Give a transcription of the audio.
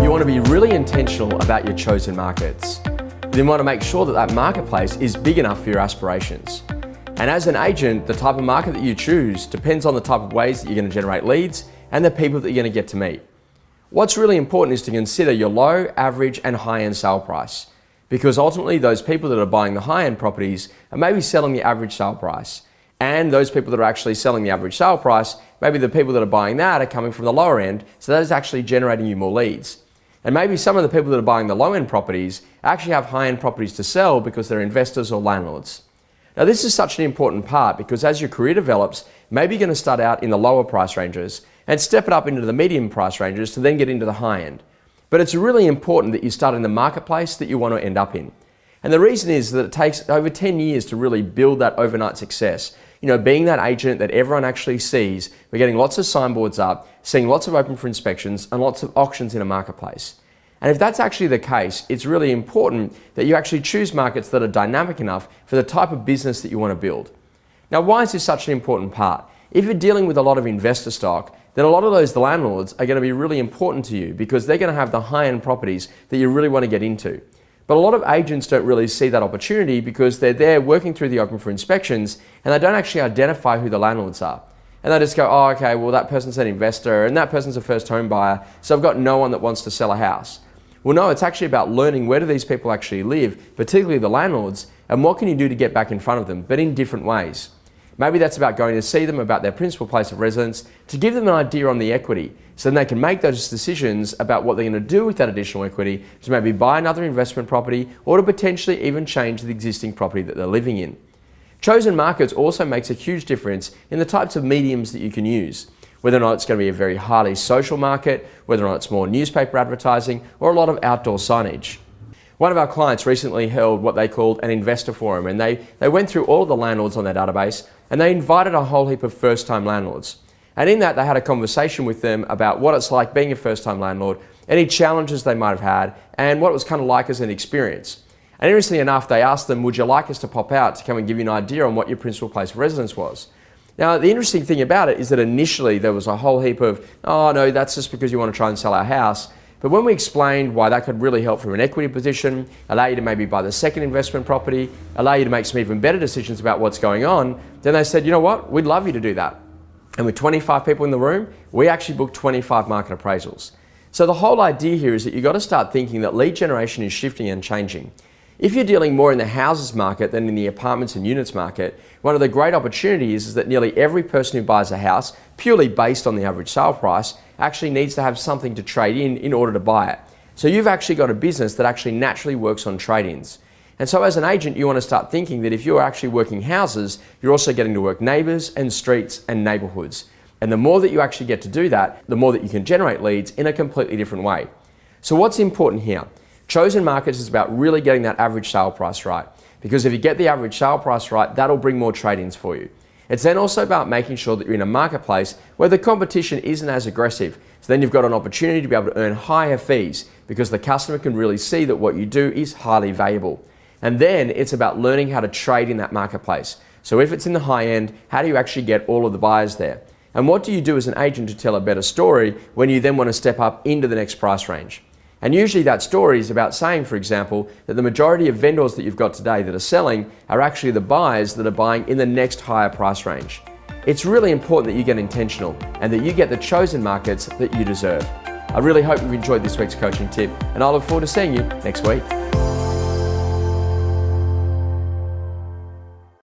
you want to be really intentional about your chosen markets. You want to make sure that that marketplace is big enough for your aspirations. And as an agent, the type of market that you choose depends on the type of ways that you're going to generate leads and the people that you're going to get to meet. What's really important is to consider your low, average, and high-end sale price, because ultimately those people that are buying the high-end properties are maybe selling the average sale price. And those people that are actually selling the average sale price, maybe the people that are buying that are coming from the lower end, so that is actually generating you more leads. And maybe some of the people that are buying the low-end properties actually have high-end properties to sell because they're investors or landlords. Now this is such an important part because as your career develops, maybe you're going to start out in the lower price ranges and step it up into the medium price ranges to then get into the high end. But it's really important that you start in the marketplace that you want to end up in. And the reason is that it takes over 10 years to really build that overnight success. You know, being that agent that everyone actually sees, we're getting lots of signboards up, seeing lots of open for inspections and lots of auctions in a marketplace. And if that's actually the case, it's really important that you actually choose markets that are dynamic enough for the type of business that you want to build. Now, why is this such an important part? If you're dealing with a lot of investor stock, then a lot of those landlords are going to be really important to you because they're going to have the high-end properties that you really want to get into. But a lot of agents don't really see that opportunity because they're there working through the open for inspections and they don't actually identify who the landlords are. And they just go, oh, okay, well that person's an investor and that person's a first home buyer, so I've got no one that wants to sell a house. Well, no, it's actually about learning where do these people actually live, particularly the landlords, and what can you do to get back in front of them, but in different ways. Maybe that's about going to see them about their principal place of residence to give them an idea on the equity so then they can make those decisions about what they're going to do with that additional equity to maybe buy another investment property or to potentially even change the existing property that they're living in. Chosen markets also makes a huge difference in the types of mediums that you can use, whether or not it's going to be a very highly social market, whether or not it's more newspaper advertising or a lot of outdoor signage. One of our clients recently held what they called an investor forum, and they went through all of the landlords on their database and they invited a whole heap of first-time landlords. And in that they had a conversation with them about what it's like being a first-time landlord, any challenges they might have had, and what it was kind of like as an experience. And interestingly enough, they asked them, would you like us to pop out to come and give you an idea on what your principal place of residence was? Now, the interesting thing about it is that initially there was a whole heap of, oh no, that's just because you want to try and sell our house. But when we explained why that could really help from an equity position, allow you to maybe buy the second investment property, allow you to make some even better decisions about what's going on, then they said, you know what, we'd love you to do that. And with 25 people in the room, we actually booked 25 market appraisals. So the whole idea here is that you've got to start thinking that lead generation is shifting and changing. If you're dealing more in the houses market than in the apartments and units market, one of the great opportunities is that nearly every person who buys a house, purely based on the average sale price, actually needs to have something to trade in order to buy it. So you've actually got a business that actually naturally works on trade-ins. And so as an agent, you want to start thinking that if you're actually working houses, you're also getting to work neighbours and streets and neighbourhoods. And the more that you actually get to do that, the more that you can generate leads in a completely different way. So what's important here? Chosen markets is about really getting that average sale price right. Because if you get the average sale price right, that'll bring more trade-ins for you. It's then also about making sure that you're in a marketplace where the competition isn't as aggressive. So then you've got an opportunity to be able to earn higher fees because the customer can really see that what you do is highly valuable. And then it's about learning how to trade in that marketplace. So if it's in the high end, how do you actually get all of the buyers there? And what do you do as an agent to tell a better story when you then want to step up into the next price range? And usually that story is about saying, for example, that the majority of vendors that you've got today that are selling are actually the buyers that are buying in the next higher price range. It's really important that you get intentional and that you get the chosen markets that you deserve. I really hope you've enjoyed this week's coaching tip, and I look forward to seeing you next week.